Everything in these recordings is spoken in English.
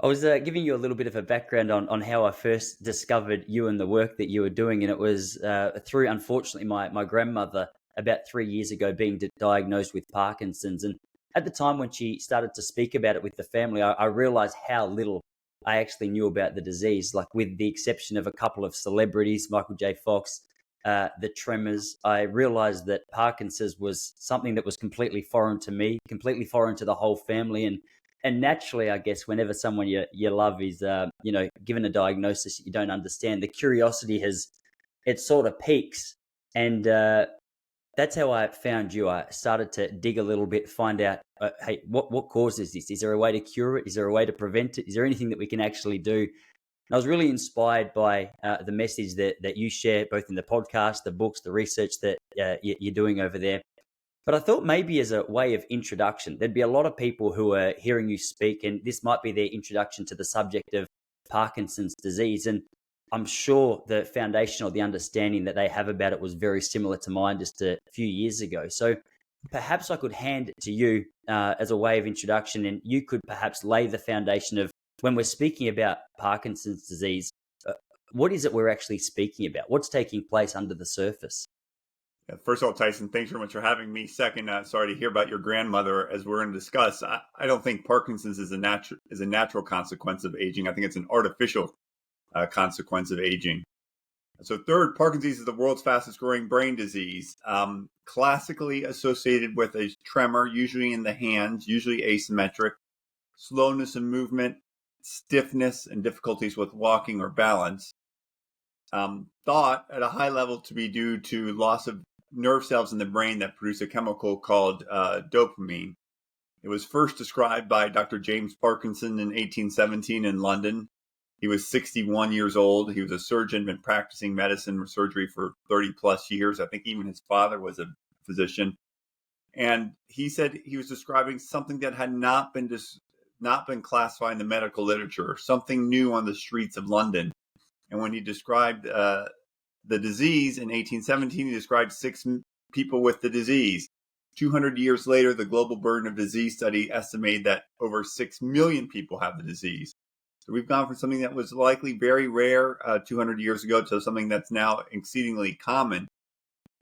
I was giving you a little bit of a background on how I first discovered you and the work that you were doing. And it was through, unfortunately, my grandmother about 3 years ago being diagnosed with Parkinson's. And at the time when she started to speak about it with the family, I realized how little I actually knew about the disease. Like, with the exception of a couple of celebrities, Michael J. Fox, the tremors, I realized that Parkinson's was something that was completely foreign to me, completely foreign to the whole family. And naturally, I guess, whenever someone you love is, given a diagnosis that you don't understand, the curiosity it sort of peaks. And that's how I found you. I started to dig a little bit, find out, hey, what causes this? Is there a way to cure it? Is there a way to prevent it? Is there anything that we can actually do? And I was really inspired by the message that you share, both in the podcast, the books, the research that you're doing over there. But I thought maybe as a way of introduction, there'd be a lot of people who are hearing you speak, and this might be their introduction to the subject of Parkinson's disease. And I'm sure the foundation or the understanding that they have about it was very similar to mine just a few years ago. So perhaps I could hand it to you as a way of introduction, and you could perhaps lay the foundation of, when we're speaking about Parkinson's disease, what is it we're actually speaking about? What's taking place under the surface? First of all, Tyson, thanks very much for having me. Second, sorry to hear about your grandmother. As we're going to discuss, I don't think Parkinson's is a natural consequence of aging. I think it's an artificial consequence of aging. So third, Parkinson's is the world's fastest growing brain disease, classically associated with a tremor, usually in the hands, usually asymmetric, slowness in movement, stiffness, and difficulties with walking or balance. Thought at a high level to be due to loss of nerve cells in the brain that produce a chemical called dopamine. It was first described by Dr. James Parkinson in 1817 in London. He was 61 years old. He was a surgeon, been practicing medicine or surgery for 30 plus years. I think even his father was a physician. And he said he was describing something that had not been classified in the medical literature, something new on the streets of London. And when he described the disease in 1817, he described 6 people with the disease. 200 years later, the Global Burden of Disease study estimated that over 6 million people have the disease. So we've gone from something that was likely very rare 200 years ago to something that's now exceedingly common.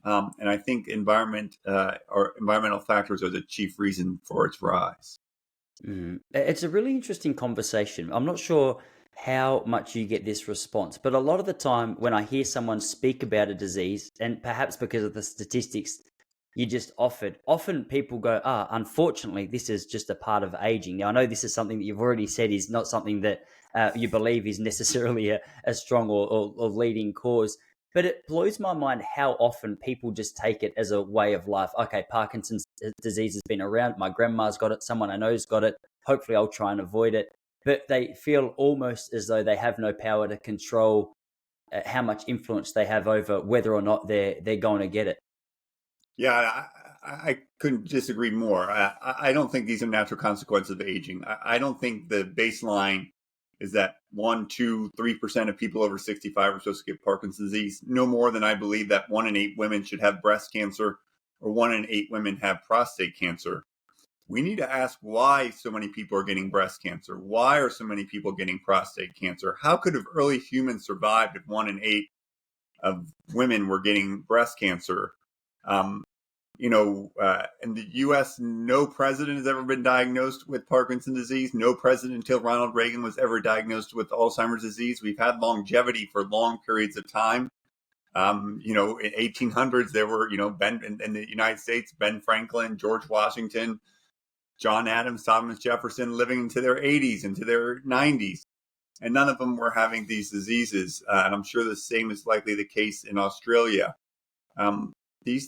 And I think environmental factors are the chief reason for its rise. It's a really interesting conversation. I'm not sure how much you get this response, but a lot of the time when I hear someone speak about a disease, and perhaps because of the statistics you just often people go, unfortunately, this is just a part of aging. Now, I know this is something that you've already said is not something that you believe is necessarily a strong or leading cause, but it blows my mind how often people just take it as a way of life. Okay, Parkinson's disease has been around. My grandma's got it. Someone I know's got it. Hopefully, I'll try and avoid it. But they feel almost as though they have no power to control how much influence they have over whether or not they're going to get it. Yeah, I couldn't disagree more. I don't think these are natural consequences of aging. I don't think the baseline is that 1, 2, 3% of people over 65 are supposed to get Parkinson's disease. No more than I believe that 1 in 8 women should have breast cancer or 1 in 8 women have prostate cancer. We need to ask why so many people are getting breast cancer. Why are so many people getting prostate cancer? How could have early humans survived if 1 in 8 of women were getting breast cancer? In the U.S., no president has ever been diagnosed with Parkinson's disease. No president until Ronald Reagan was ever diagnosed with Alzheimer's disease. We've had longevity for long periods of time. In 1800s, there were, in the United States, Ben Franklin, George Washington, John Adams, Thomas Jefferson living into their 80s, into their 90s. And none of them were having these diseases. And I'm sure the same is likely the case in Australia.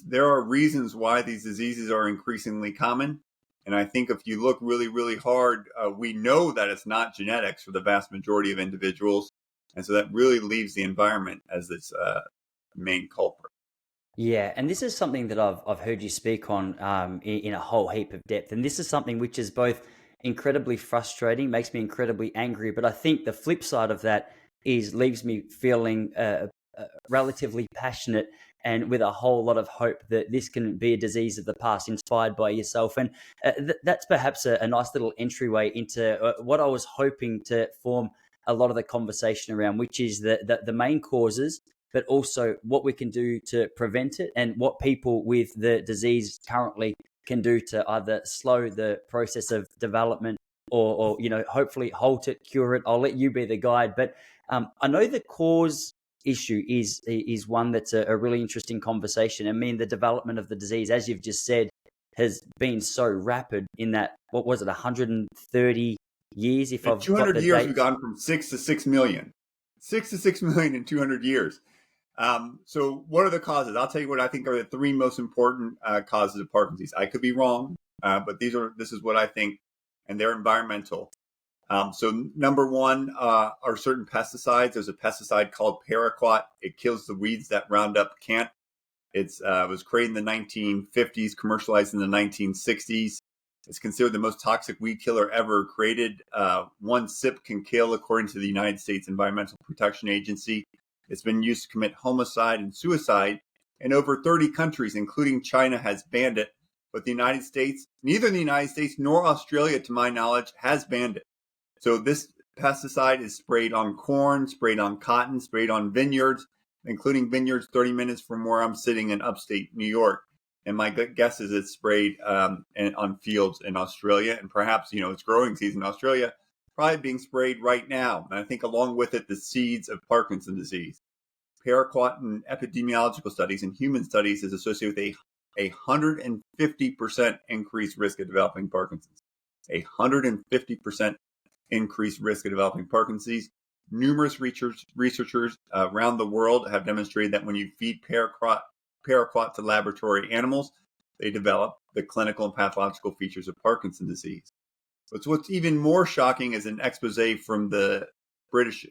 There are reasons why these diseases are increasingly common. And I think if you look really, really hard, we know that it's not genetics for the vast majority of individuals. And so that really leaves the environment as its main culprit. Yeah, and this is something that I've heard you speak on in a whole heap of depth, and this is something which is both incredibly frustrating, makes me incredibly angry, but I think the flip side of that is leaves me feeling relatively passionate and with a whole lot of hope that this can be a disease of the past, inspired by yourself. And that's perhaps a nice little entryway into what I was hoping to form a lot of the conversation around, which is the main causes, but also what we can do to prevent it, and what people with the disease currently can do to either slow the process of development or hopefully halt it, cure it. I'll let you be the guide. But I know the cause issue is one that's a really interesting conversation. I mean, the development of the disease, as you've just said, has been so rapid in that, what was it, 130 years, if In I've got 200 the years, date. we've gone from 6 to 6 million. 6 to 6 million in 200 years. So what are the causes? I'll tell you what I think are the three most important causes of Parkinson's. I could be wrong, but this is what I think, and they're environmental. So number one are certain pesticides. There's a pesticide called paraquat. It kills the weeds that Roundup can't. It was created in the 1950s, commercialized in the 1960s. It's considered the most toxic weed killer ever created. One sip can kill, according to the United States Environmental Protection Agency. It's been used to commit homicide and suicide in over 30 countries, including China, has banned it. But neither the United States nor Australia, to my knowledge, has banned it. So this pesticide is sprayed on corn, sprayed on cotton, sprayed on vineyards, including vineyards 30 minutes from where I'm sitting in upstate New York. And my guess is it's sprayed on fields in Australia, and perhaps, it's growing season in Australia, probably being sprayed right now. And I think along with it, the seeds of Parkinson's disease. Paraquat in epidemiological studies and human studies is associated with a 150% increased risk of developing Parkinson's. 150% increased risk of developing Parkinson's. Numerous researchers around the world have demonstrated that when you feed paraquat to laboratory animals, they develop the clinical and pathological features of Parkinson's disease. But what's even more shocking is an expose from the British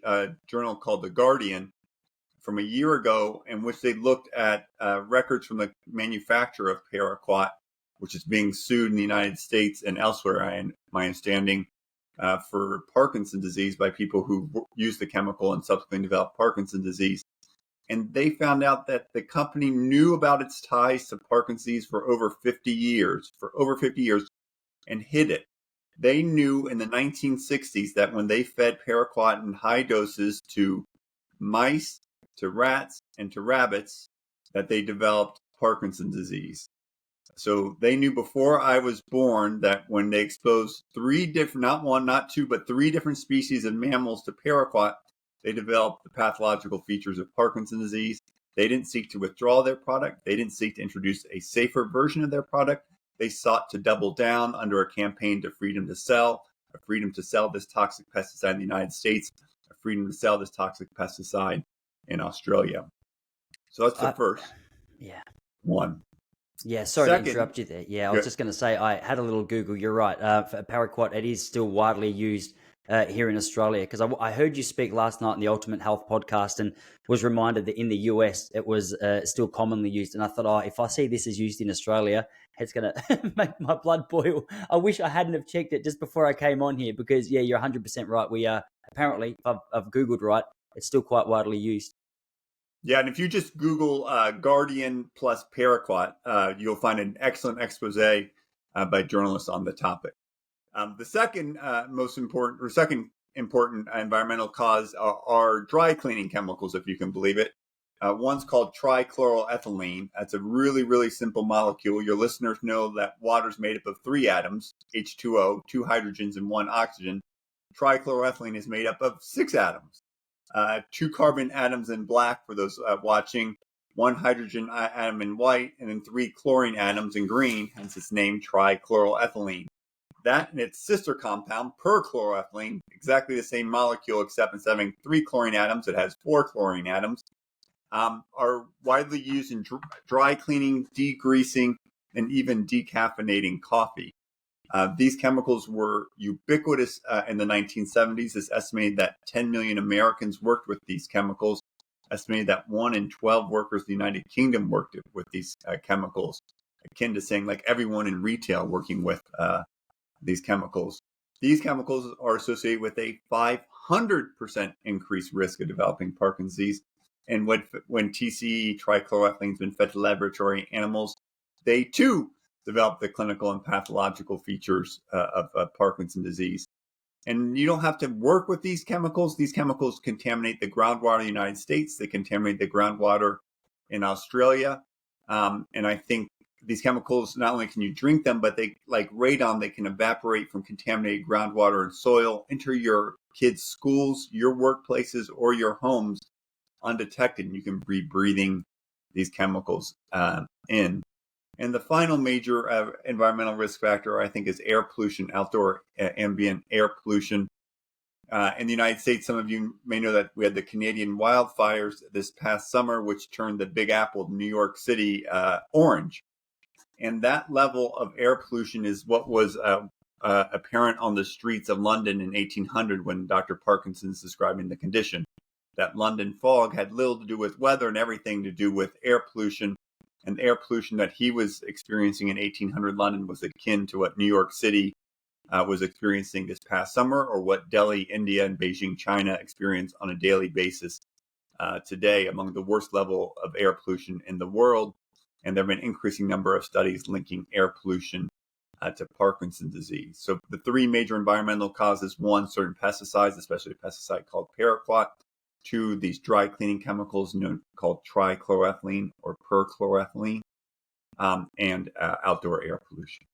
journal called The Guardian from a year ago, in which they looked at records from the manufacturer of paraquat, which is being sued in the United States and elsewhere, my understanding, for Parkinson's disease by people who use the chemical and subsequently develop Parkinson's disease. And they found out that the company knew about its ties to Parkinson's for over 50 years, and hid it. They knew in the 1960s that when they fed paraquat in high doses to mice, to rats, and to rabbits, that they developed Parkinson's disease. So they knew before I was born that when they exposed not one, not two, but three different species of mammals to paraquat, they developed the pathological features of Parkinson's disease. They didn't seek to withdraw their product. They didn't seek to introduce a safer version of their product. They sought to double down under a campaign to freedom to sell this toxic pesticide in the United States, a freedom to sell this toxic pesticide in Australia. So that's the first one. Yeah, sorry to interrupt you there. Yeah, I was just going to say, I had a little Google. You're right. For paraquat, it is still widely used here in Australia, because I heard you speak last night on the Ultimate Health podcast and was reminded that in the US it was still commonly used. And I thought, if I see this is used in Australia, it's going to make my blood boil. I wish I hadn't have checked it just before I came on here, because, yeah, you're 100% right. We are apparently, if I've Googled right, it's still quite widely used. Yeah, and if you just Google Guardian plus paraquat, you'll find an excellent expose by journalists on the topic. The second important environmental cause are dry cleaning chemicals, if you can believe it. One's called trichloroethylene. That's a really, really simple molecule. Your listeners know that water is made up of three atoms, H2O, two hydrogens, and one oxygen. Trichloroethylene is made up of six atoms. Two carbon atoms in black for those watching, one hydrogen atom in white, and then three chlorine atoms in green, hence its name trichloroethylene. That and its sister compound, perchloroethylene, exactly the same molecule, except instead of having three chlorine atoms, it has four chlorine atoms, are widely used in dry cleaning, degreasing, and even decaffeinating coffee. These chemicals were ubiquitous in the 1970s. It's estimated that 10 million Americans worked with these chemicals. Estimated that 1 in 12 workers in the United Kingdom worked with these chemicals, akin to saying like everyone in retail working with these chemicals. These chemicals are associated with a 500% increased risk of developing Parkinson's disease And when TCE, trichloroethylene, has been fed to laboratory animals, they too develop the clinical and pathological features of Parkinson's disease. And you don't have to work with these chemicals. These chemicals contaminate the groundwater in the United States. They contaminate the groundwater in Australia. And I think these chemicals, not only can you drink them, but they, like radon, they can evaporate from contaminated groundwater and soil, enter your kids' schools, your workplaces, or your homes undetected. And you can be breathing these chemicals in. And the final major environmental risk factor, I think, is air pollution, outdoor ambient air pollution. In the United States, some of you may know that we had the Canadian wildfires this past summer, which turned the Big Apple, New York City, orange. And that level of air pollution is what was apparent on the streets of London in 1800 when Dr. Parkinson's describing the condition. That London fog had little to do with weather and everything to do with air pollution. And the air pollution that he was experiencing in 1800 London was akin to what New York City was experiencing this past summer, or what Delhi, India, and Beijing, China experience on a daily basis today, among the worst level of air pollution in the world. And there have been an increasing number of studies linking air pollution to Parkinson's disease. So the three major environmental causes: one, certain pesticides, especially a pesticide called paraquat; two, these dry cleaning chemicals called trichloroethylene or perchloroethylene; and outdoor air pollution.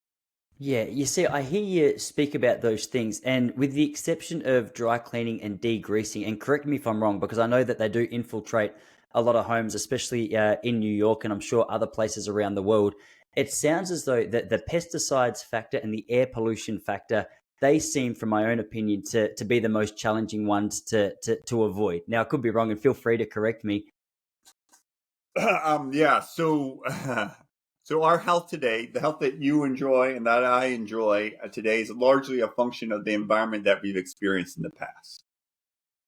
Yeah, you see, I hear you speak about those things, and with the exception of dry cleaning and degreasing, and correct me if I'm wrong, because I know that they do infiltrate a lot of homes, especially in New York, and I'm sure other places around the world. It sounds as though that the pesticides factor and the air pollution factor, they seem, from my own opinion, to be the most challenging ones to avoid. Now, I could be wrong, and feel free to correct me. Yeah, so our health today, the health that you enjoy and that I enjoy today, is largely a function of the environment that we've experienced in the past.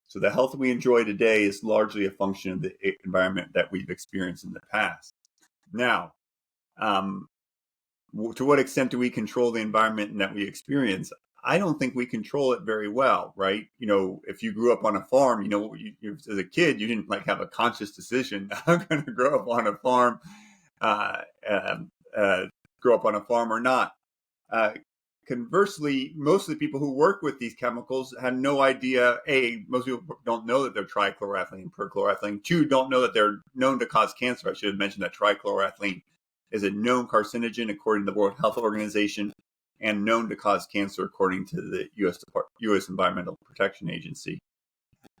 So the health we enjoy today is largely a function of the environment that we've experienced in the past. Now, to what extent do we control the environment that we experience? I don't think we control it very well, right? You know, if you grew up on a farm, as a kid, you didn't have a conscious decision. I'm going to grow up on a farm, grow up on a farm or not. Conversely, most of the people who work with these chemicals had no idea. Most people don't know that they're trichloroethylene, perchloroethylene. Two, don't know that they're known to cause cancer. I should have mentioned that trichloroethylene is a known carcinogen according to the World Health Organization, and known to cause cancer according to the U.S. Environmental Protection Agency.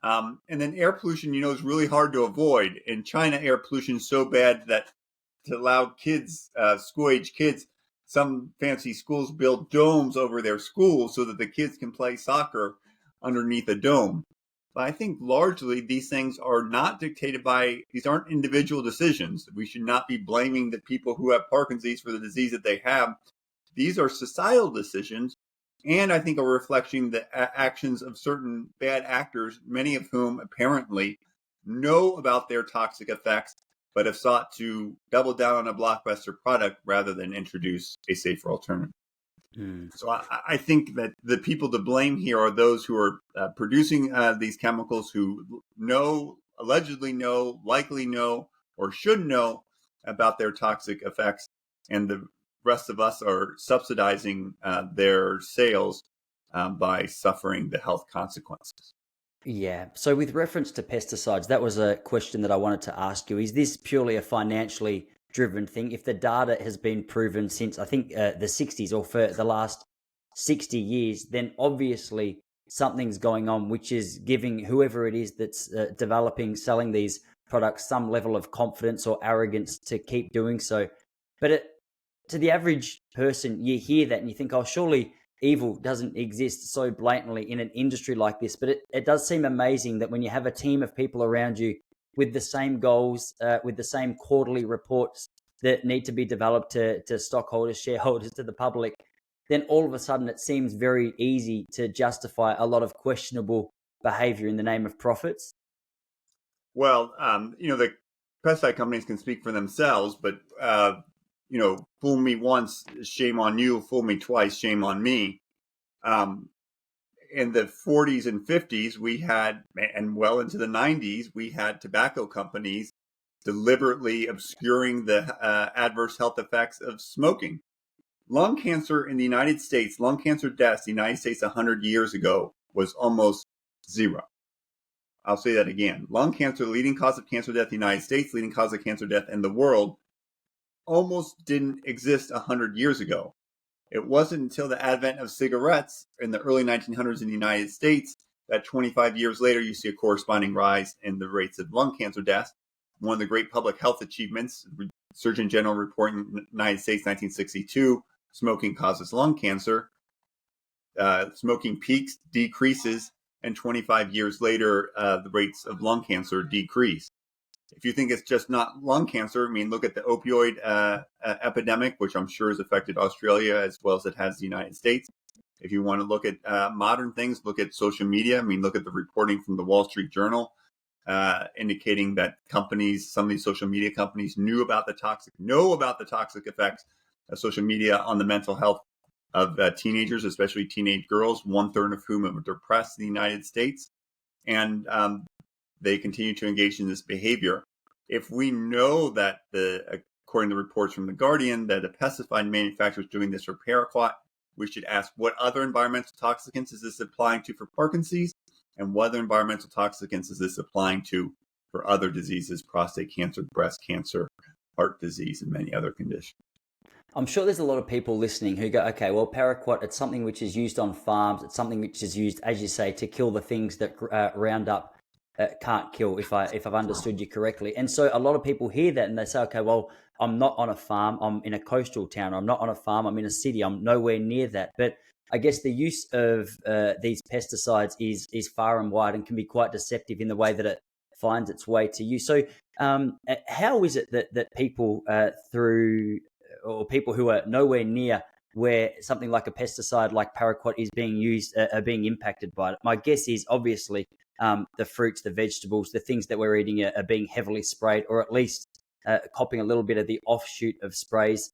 And then air pollution, is really hard to avoid. In China, air pollution is so bad that to allow kids, school-age kids, some fancy schools build domes over their schools so that the kids can play soccer underneath a dome. But I think largely these things are not dictated these aren't individual decisions. We should not be blaming the people who have Parkinson's for the disease that they have. These are societal decisions, and I think are reflecting the actions of certain bad actors, many of whom apparently know about their toxic effects, but have sought to double down on a blockbuster product rather than introduce a safer alternative. So I think that the people to blame here are those who are producing these chemicals, who allegedly know, likely know, or should know about their toxic effects, and the rest of us are subsidizing their sales by suffering the health consequences. Yeah. So with reference to pesticides, that was a question that I wanted to ask you. Is this purely a financially driven thing? If the data has been proven since, I think, the 60s, or for the last 60 years, then obviously something's going on, which is giving whoever it is that's selling these products some level of confidence or arrogance to keep doing so. But to the average person, you hear that and you think, oh, surely evil doesn't exist so blatantly in an industry like this. But it does seem amazing that when you have a team of people around you with the same goals, with the same quarterly reports that need to be developed to stockholders, shareholders, to the public, then all of a sudden it seems very easy to justify a lot of questionable behavior in the name of profits. Well, the pesticide companies can speak for themselves, but fool me once, shame on you. Fool me twice, shame on me. in the 40s and 50s, we had, and well into the 90s, we had tobacco companies deliberately obscuring the adverse health effects of smoking. Lung cancer in the United States, lung cancer deaths in the United States 100 years ago was almost zero. I'll say that again. Lung cancer, leading cause of cancer death in the United States, leading cause of cancer death in the world, almost didn't exist 100 years ago. It wasn't until the advent of cigarettes in the early 1900s in the United States that 25 years later you see a corresponding rise in the rates of lung cancer deaths. One of the great public health achievements, Surgeon General report in the United States, 1962, smoking causes lung cancer. Smoking peaks, decreases, and 25 years later, the rates of lung cancer decrease. If you think it's just not lung cancer, I mean, look at the opioid epidemic, which I'm sure has affected Australia as well as it has the United States. If you want to look at modern things, look at social media. I mean, look at the reporting from the Wall Street Journal, indicating that companies, some of these social media companies know about the toxic effects of social media on the mental health of teenagers, especially teenage girls, 1/3 of whom are depressed in the United States. And they continue to engage in this behavior. If we know that, according to reports from The Guardian, that a pesticide manufacturer is doing this for paraquat, we should ask what other environmental toxicants is this applying to for Parkinson's, and what other environmental toxicants is this applying to for other diseases, prostate cancer, breast cancer, heart disease, and many other conditions. I'm sure there's a lot of people listening who go, okay, well, paraquat, it's something which is used on farms. It's something which is used, as you say, to kill the things that Roundup can't kill, if I've understood you correctly. And so a lot of people hear that and they say, okay, well, I'm not on a farm. I'm in a coastal town. I'm not on a farm. I'm in a city. I'm nowhere near that. But I guess the use of these pesticides is far and wide and can be quite deceptive in the way that it finds its way to you. So how is it that people or people who are nowhere near where something like a pesticide like paraquat is being used are being impacted by it? My guess is obviously the fruits, the vegetables, the things that we're eating are being heavily sprayed, or at least copying a little bit of the offshoot of sprays.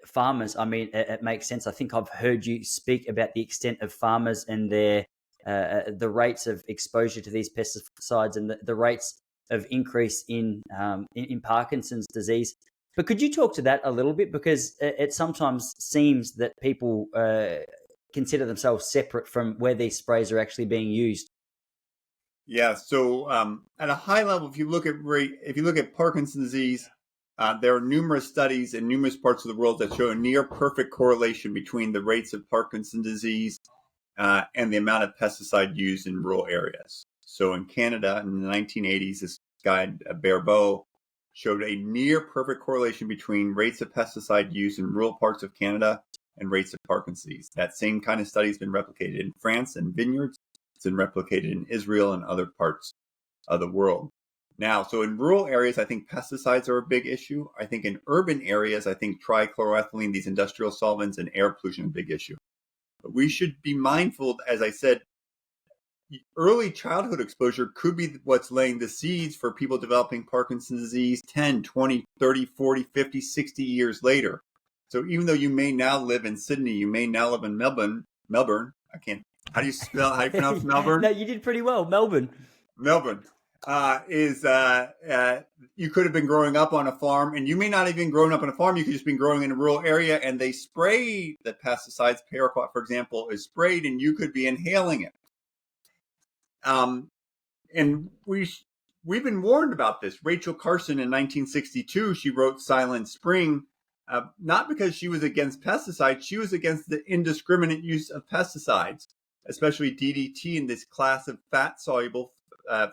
Farmers, I mean, it makes sense. I think I've heard you speak about the extent of farmers and their the rates of exposure to these pesticides and the rates of increase in Parkinson's disease. But could you talk to that a little bit? Because it sometimes seems that people consider themselves separate from where these sprays are actually being used. Yeah. So at a high level, if you look at Parkinson's disease, there are numerous studies in numerous parts of the world that show a near perfect correlation between the rates of Parkinson's disease and the amount of pesticide used in rural areas. So in Canada in the 1980s, this guy, Barbeau, showed a near perfect correlation between rates of pesticide use in rural parts of Canada and rates of Parkinson's disease. That same kind of study has been replicated in France and vineyards. It's been replicated in Israel and other parts of the world. Now, so in rural areas, I think pesticides are a big issue. I think in urban areas, I think trichloroethylene, these industrial solvents, and air pollution are a big issue. But we should be mindful, as I said, early childhood exposure could be what's laying the seeds for people developing Parkinson's disease 10, 20, 30, 40, 50, 60 years later. So even though you may now live in Sydney, you may now live in Melbourne, how do you pronounce Melbourne? No, you did pretty well. Melbourne. You could have been growing up on a farm, and you may not have been growing up on a farm. You could just been growing in a rural area, and they spray the pesticides. Paraquat, for example, is sprayed, and you could be inhaling it. And we've been warned about this. Rachel Carson in 1962, she wrote Silent Spring, not because she was against pesticides, she was against the indiscriminate use of pesticides, especially DDT and this class of fat-soluble,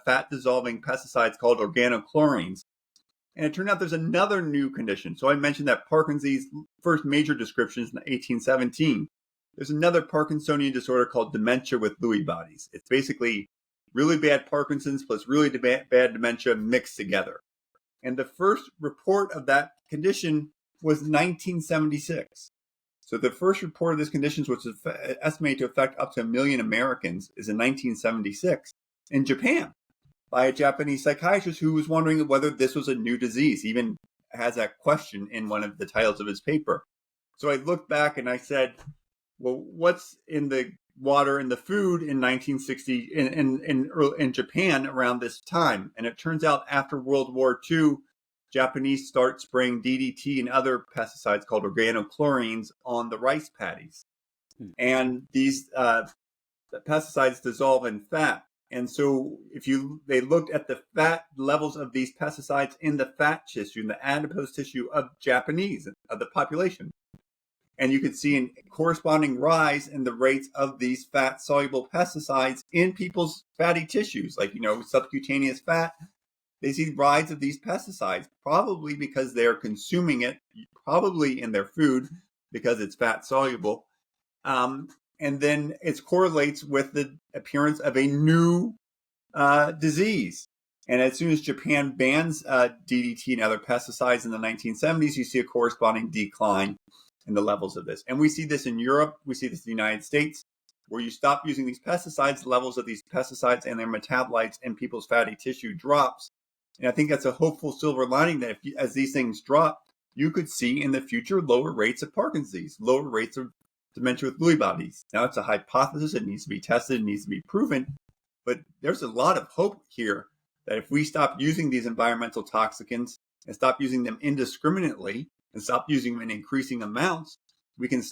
fat-dissolving pesticides called organochlorines. And it turned out there's another new condition. So I mentioned that Parkinson's first major descriptions in 1817. There's another Parkinsonian disorder called dementia with Lewy bodies. It's basically really bad Parkinson's plus really bad dementia mixed together. And the first report of that condition was 1976. So the first report of this condition, which is estimated to affect up to 1 million Americans, is in 1976 in Japan by a Japanese psychiatrist who was wondering whether this was a new disease, even has that question in one of the titles of his paper. So I looked back and I said, well, what's in the water in the food in 1960 in Japan around this time. And it turns out after World War II, Japanese start spraying DDT and other pesticides called organochlorines on the rice paddies. And these pesticides dissolve in fat. And so they looked at the fat levels of these pesticides in the fat tissue, in the adipose tissue of Japanese, of the population. And you could see a corresponding rise in the rates of these fat-soluble pesticides in people's fatty tissues, like, subcutaneous fat. They see rise of these pesticides, probably because they're consuming it, probably in their food, because it's fat-soluble. And then it correlates with the appearance of a new disease. And as soon as Japan bans DDT and other pesticides in the 1970s, you see a corresponding decline in the levels of this. And we see this in Europe. We see this in the United States, where you stop using these pesticides, levels of these pesticides and their metabolites in people's fatty tissue drops. And I think that's a hopeful silver lining that as these things drop, you could see in the future lower rates of Parkinson's disease, lower rates of dementia with Lewy bodies. Now, it's a hypothesis. It needs to be tested. It needs to be proven. But there's a lot of hope here that if we stop using these environmental toxicants and stop using them indiscriminately and stop using them in increasing amounts, we can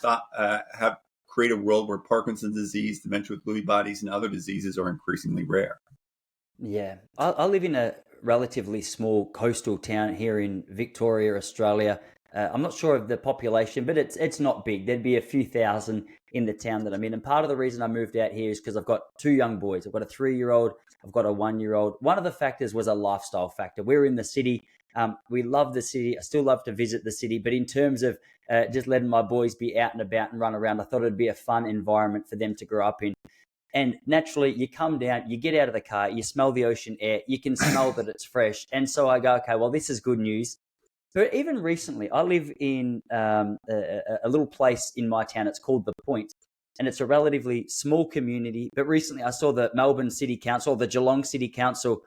create a world where Parkinson's disease, dementia with Lewy bodies, and other diseases are increasingly rare. Yeah. I live in a relatively small coastal town here in Victoria, Australia. I'm not sure of the population, but it's not big. There'd be a few thousand in the town that I'm in. And part of the reason I moved out here is because I've got two young boys. I've got a 3-year-old. I've got a 1-year-old. One of the factors was a lifestyle factor. We're in the city. We love the city. I still love to visit the city. But in terms of just letting my boys be out and about and run around, I thought it'd be a fun environment for them to grow up in. And naturally, you come down, you get out of the car, you smell the ocean air, you can smell that it's fresh. And so I go, okay, well, this is good news. But even recently, I live in a little place in my town. It's called The Point, and it's a relatively small community. But recently, I saw the Melbourne City Council, the Geelong City Council.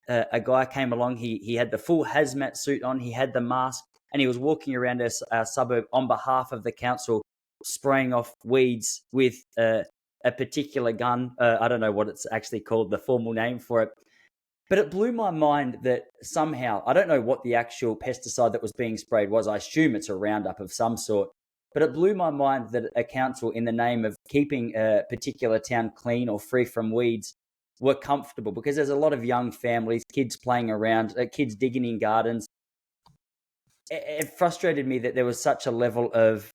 A guy came along. He had the full hazmat suit on. He had the mask, and he was walking around our suburb on behalf of the council, spraying off weeds with a particular gun. I don't know what it's actually called, the formal name for it. But it blew my mind that somehow, I don't know what the actual pesticide that was being sprayed was. I assume it's a Roundup of some sort. But it blew my mind that a council, in the name of keeping a particular town clean or free from weeds, were comfortable, because there's a lot of young families, kids playing around, kids digging in gardens. It frustrated me that there was such a level of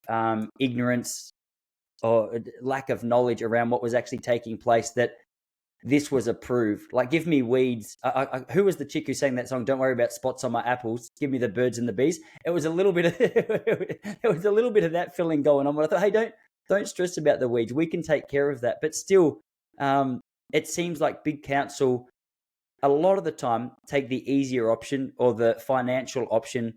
ignorance or lack of knowledge around what was actually taking place, that this was approved. Like, give me weeds. Who was the chick who sang that song? Don't worry about spots on my apples. Give me the birds and the bees. It was a little bit of that feeling going on. But I thought, hey, don't stress about the weeds. We can take care of that. But still, it seems like big council, a lot of the time, take the easier option or the financial option,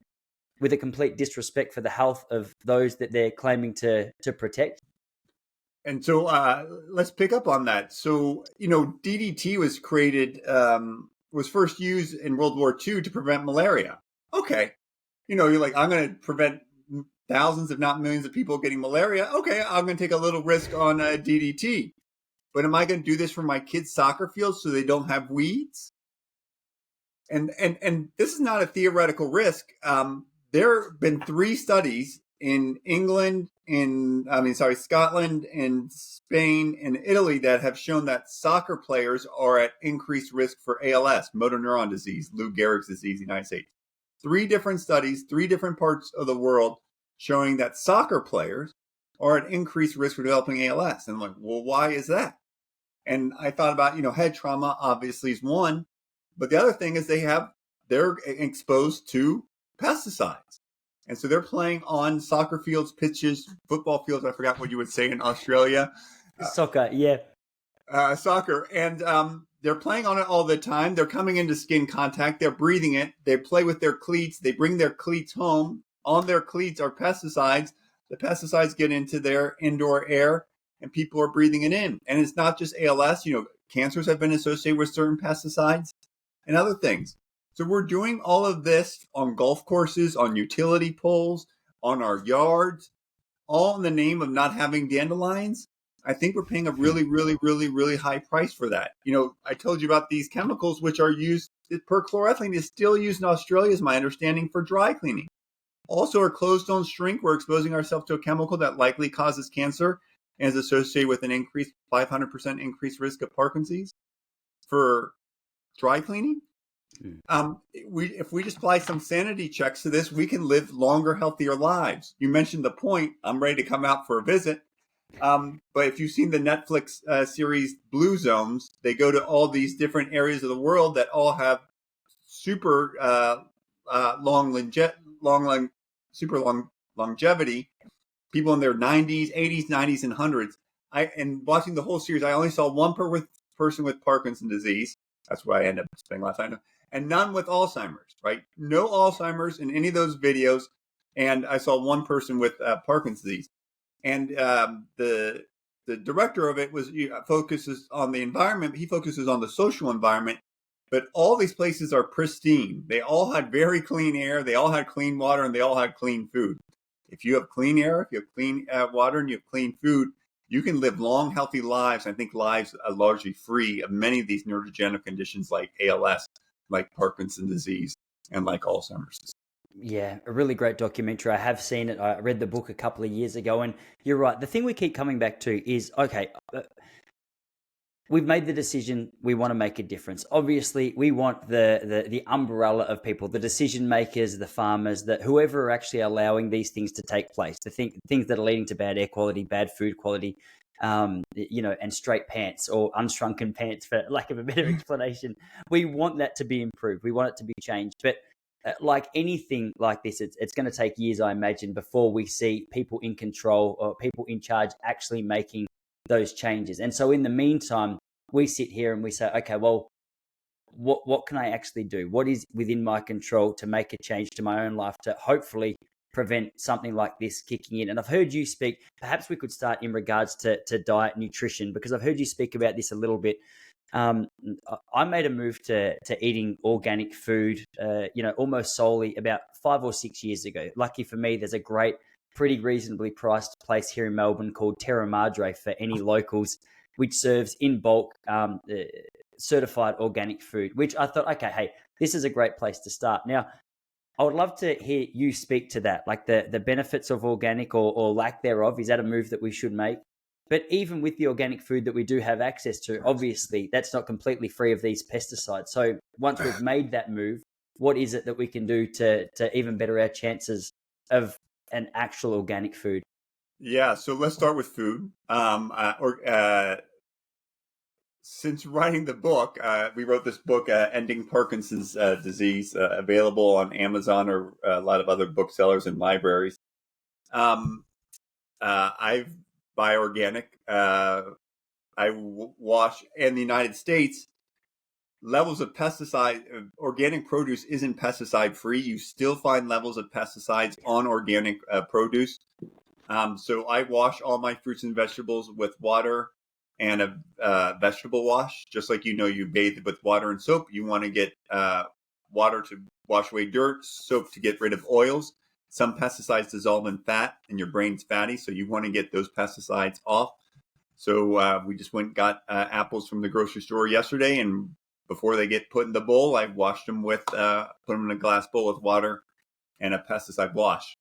with a complete disrespect for the health of those that they're claiming to protect. And so let's pick up on that. So, DDT was created, was first used in World War II to prevent malaria. Okay. You're like, I'm going to prevent thousands, if not millions of people getting malaria. Okay, I'm going to take a little risk on DDT. But am I going to do this for my kids' soccer fields so they don't have weeds? And this is not a theoretical risk. There have been 3 studies in Scotland and Spain and Italy that have shown that soccer players are at increased risk for ALS, motor neuron disease, Lou Gehrig's disease in the United States. 3 different studies, 3 different parts of the world showing that soccer players are at increased risk for developing ALS. And I'm like, well, why is that? And I thought about, head trauma obviously is one, but the other thing is they're exposed to pesticides. And so they're playing on soccer fields, pitches, football fields. I forgot what you would say in Australia. Soccer, yeah. Soccer. And they're playing on it all the time. They're coming into skin contact. They're breathing it. They play with their cleats. They bring their cleats home. On their cleats are pesticides. The pesticides get into their indoor air, and people are breathing it in. And it's not just ALS. Cancers have been associated with certain pesticides and other things. So we're doing all of this on golf courses, on utility poles, on our yards, all in the name of not having dandelions. I think we're paying a really, really, really, really high price for that. I told you about these chemicals, which are used, perchloroethylene is still used in Australia, is my understanding, for dry cleaning. Also, our clothes don't shrink. We're exposing ourselves to a chemical that likely causes cancer and is associated with an increased 500% increased risk of Parkinson's for dry cleaning. If we just apply some sanity checks to this, we can live longer, healthier lives. You mentioned the point. I'm ready to come out for a visit. But if you've seen the Netflix series Blue Zones, they go to all these different areas of the world that all have super super long longevity. People in their 90s, 80s, 90s, and hundreds. And watching the whole series, I only saw one person with Parkinson's disease. That's why I end up spending a lot of time. And none with Alzheimer's, right? No Alzheimer's in any of those videos. And I saw one person with Parkinson's disease. And the director of it focuses on the environment. He focuses on the social environment. But all these places are pristine. They all had very clean air. They all had clean water, and they all had clean food. If you have clean air, if you have clean water, and you have clean food, you can live long, healthy lives. I think lives largely free of many of these neurodegenerative conditions like ALS, like Parkinson's disease, and like Alzheimer's disease. Yeah, a really great documentary. I have seen it. I read the book a couple of years ago, and you're right. The thing we keep coming back to is, okay, we've made the decision. We want to make a difference. Obviously, we want the umbrella of people, the decision makers, the farmers, whoever are actually allowing these things to take place, the things that are leading to bad air quality, bad food quality, and straight pants or unshrunken pants, for lack of a better explanation. We want that to be improved. We want it to be changed. But like anything like this, it's going to take years, I imagine, before we see people in control or people in charge actually making those changes. And so in the meantime, we sit here and we say, okay, well, what can I actually do? What is within my control to make a change to my own life to hopefully prevent something like this kicking in? And I've heard you speak, perhaps we could start in regards to diet, nutrition, because I've heard you speak about this a little bit. I made a move to eating organic food, almost solely about 5 or 6 years ago. Lucky for me, there's a great, pretty reasonably priced place here in Melbourne called Terra Madre for any locals, which serves in bulk certified organic food, which I thought, okay, hey, this is a great place to start. Now, I would love to hear you speak to that, like the benefits of organic or lack thereof. Is that a move that we should make? But even with the organic food that we do have access to, obviously, that's not completely free of these pesticides. So once we've made that move, what is it that we can do to even better our chances of an actual organic food? Yeah, so let's start with food. Since writing the book, we wrote this book, Ending Parkinson's Disease, available on Amazon or a lot of other booksellers and libraries. I buy organic. I wash in the United States. Levels of pesticide, organic produce isn't pesticide free. You still find levels of pesticides on organic produce. So I wash all my fruits and vegetables with water and a vegetable wash. Just like you bathe with water and soap. You want to get water to wash away dirt, soap to get rid of oils. Some pesticides dissolve in fat, and your brain's fatty, so you want to get those pesticides off. So we just went and got apples from the grocery store yesterday, and before they get put in the bowl, I washed them put them in a glass bowl with water and a pesticide wash.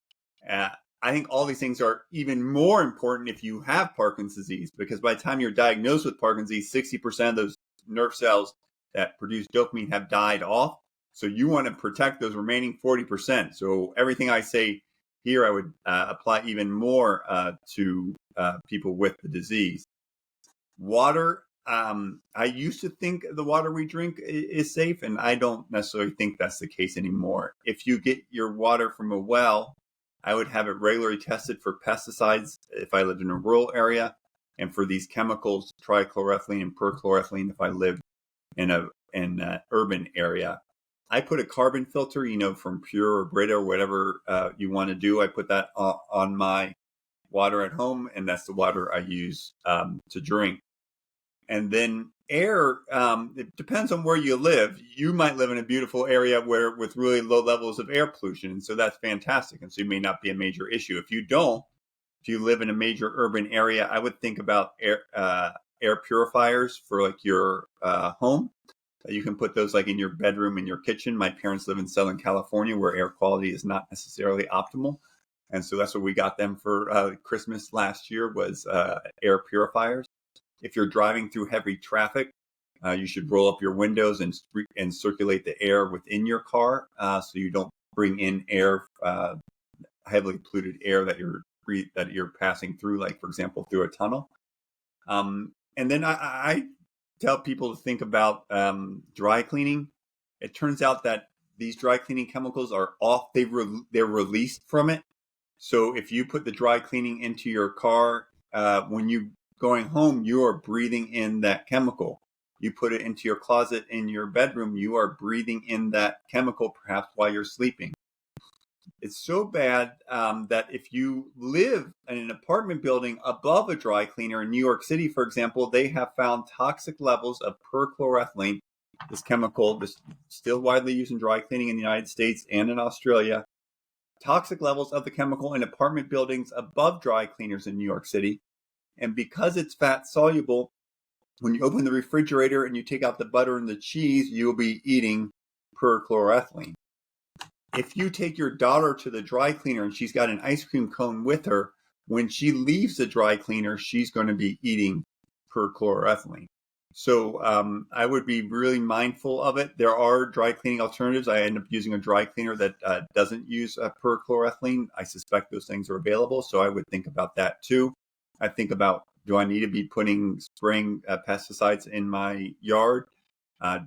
I think all these things are even more important if you have Parkinson's disease, because by the time you're diagnosed with Parkinson's disease, 60% of those nerve cells that produce dopamine have died off. So you want to protect those remaining 40%. So everything I say here, I would apply even more to people with the disease. Water. I used to think the water we drink is safe, and I don't necessarily think that's the case anymore. If you get your water from a well, I would have it regularly tested for pesticides if I lived in a rural area, and for these chemicals, trichloroethylene and perchloroethylene, if I lived in an urban area. I put a carbon filter, from Pure or Brita or whatever you want to do. I put that on my water at home, and that's the water I use to drink. And then air, it depends on where you live. You might live in a beautiful area with really low levels of air pollution, and so that's fantastic. And so it may not be a major issue. If you don't, If you live in a major urban area, I would think about air purifiers for like your home. You can put those like in your bedroom, in your kitchen. My parents live in Southern California where air quality is not necessarily optimal. And so that's what we got them for Christmas last year was air purifiers. If you're driving through heavy traffic, you should roll up your windows and circulate the air within your car so you don't bring in air, heavily polluted air that you're passing through, like, for example, through a tunnel. And then I tell people to think about dry cleaning. It turns out that these dry cleaning chemicals are off. They're released from it. So if you put the dry cleaning into your car, when you going home, you are breathing in that chemical. You put it into your closet in your bedroom, you are breathing in that chemical perhaps while you're sleeping. It's so bad that if you live in an apartment building above a dry cleaner in New York City, for example, they have found toxic levels of perchloroethylene, this chemical, this still widely used in dry cleaning in the United States and in Australia. Toxic levels of the chemical in apartment buildings above dry cleaners in New York City. And because it's fat soluble, when you open the refrigerator and you take out the butter and the cheese, you'll be eating perchloroethylene. If you take your daughter to the dry cleaner and she's got an ice cream cone with her, when she leaves the dry cleaner, she's going to be eating perchloroethylene. So I would be really mindful of it. There are dry cleaning alternatives. I end up using a dry cleaner that doesn't use perchloroethylene. I suspect those things are available, so I would think about that too. I think about, do I need to be spraying pesticides in my yard?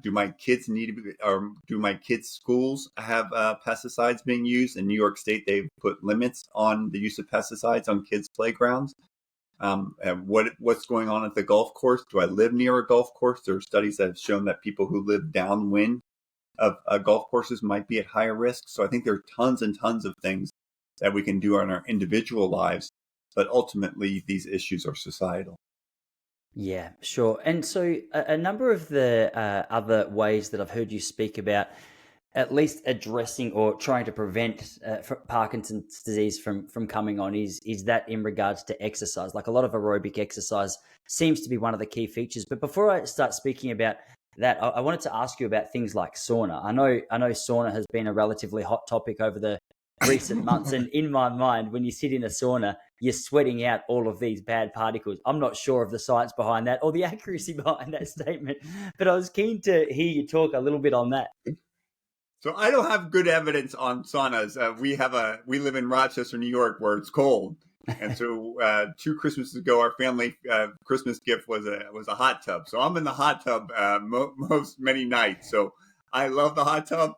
Do my kids do my kids' schools have pesticides being used? In New York State, they've put limits on the use of pesticides on kids' playgrounds. And what's going on at the golf course? Do I live near a golf course? There are studies that have shown that people who live downwind of golf courses might be at higher risk. So I think there are tons and tons of things that we can do in our individual lives, but ultimately these issues are societal. Yeah, sure. And so a number of the other ways that I've heard you speak about at least addressing or trying to prevent Parkinson's disease from coming on is that in regards to exercise. Like a lot of aerobic exercise seems to be one of the key features. But before I start speaking about that, I wanted to ask you about things like sauna. I know sauna has been a relatively hot topic over the recent months, and in my mind, when you sit in a sauna, you're sweating out all of these bad particles. I'm not sure of the science behind that or the accuracy behind that statement, but I was keen to hear you talk a little bit on that. So I don't have good evidence on saunas. We live in Rochester, New York, where it's cold, and so 2 Christmases ago, our family Christmas gift was a hot tub. So I'm in the hot tub many nights. So I love the hot tub,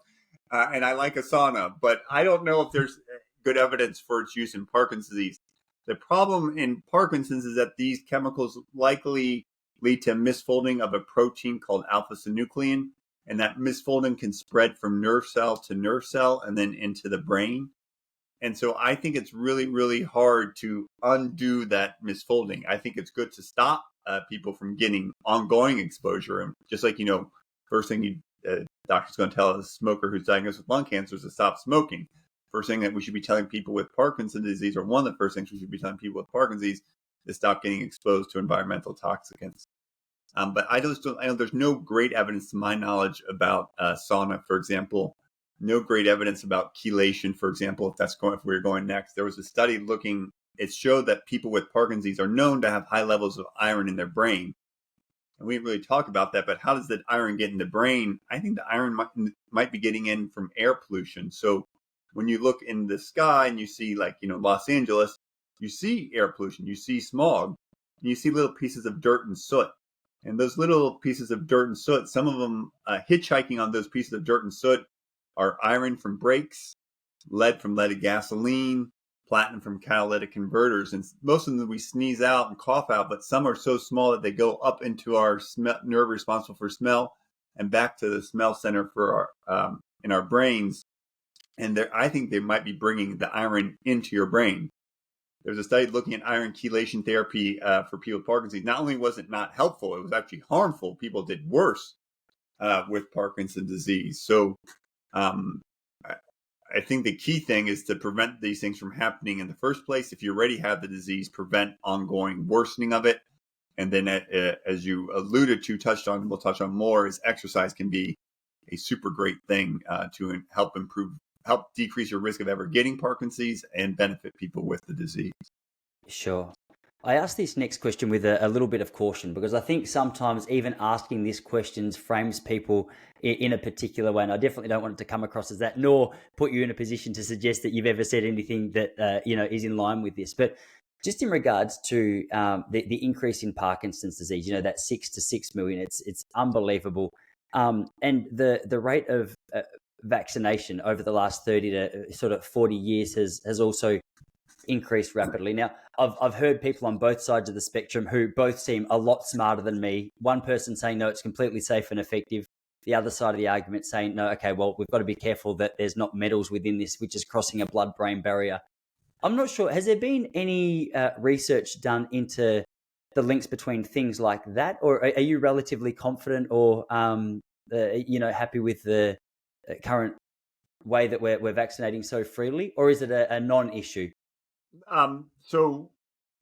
and I like a sauna, but I don't know if there's good evidence for its use in Parkinson's disease. The problem in Parkinson's is that these chemicals likely lead to misfolding of a protein called alpha-synuclein. And that misfolding can spread from nerve cell to nerve cell and then into the brain. And so I think it's really, really hard to undo that misfolding. I think it's good to stop people from getting ongoing exposure. And just like, first thing doctor's going to tell a smoker who's diagnosed with lung cancer is to stop smoking. First thing that we should be telling people with Parkinson's disease, or one of the first things we should be telling people with Parkinson's disease, is stop getting exposed to environmental toxicants. But I know there's no great evidence to my knowledge about sauna, for example. No great evidence about chelation, for example, if we're going next. There was a study it showed that people with Parkinson's disease are known to have high levels of iron in their brain. And we didn't really talk about that, but how does that iron get in the brain? I think the iron might be getting in from air pollution. So when you look in the sky and you see Los Angeles, you see air pollution, you see smog, and you see little pieces of dirt and soot. And those little pieces of dirt and soot, some of them hitchhiking on those pieces of dirt and soot are iron from brakes, lead from leaded gasoline, platinum from catalytic converters. And most of them we sneeze out and cough out, but some are so small that they go up into our nerve responsible for smell and back to the smell center for our in our brains. And I think they might be bringing the iron into your brain. There was a study looking at iron chelation therapy for people with Parkinson's. Not only was it not helpful, it was actually harmful. People did worse with Parkinson's disease. So I think the key thing is to prevent these things from happening in the first place. If you already have the disease, prevent ongoing worsening of it. And then, as you alluded to, touched on, we'll touch on more, is exercise can be a super great thing to help decrease your risk of ever getting Parkinson's and benefit people with the disease. Sure. I ask this next question with a little bit of caution because I think sometimes even asking these questions frames people in a particular way. And I definitely don't want it to come across as that, nor put you in a position to suggest that you've ever said anything that, is in line with this. But just in regards to the increase in Parkinson's disease, that 6 to 6 million, it's unbelievable. And the rate of vaccination over the last 30 to sort of 40 years has also increased rapidly. Now, I've heard people on both sides of the spectrum who both seem a lot smarter than me. One person saying, no, it's completely safe and effective. The other side of the argument saying, no, okay, well, we've got to be careful that there's not metals within this, which is crossing a blood-brain barrier. I'm not sure. Has there been any research done into the links between things like that? Or are you relatively confident or, happy with the current way that we're vaccinating so freely? Or is it a non-issue? So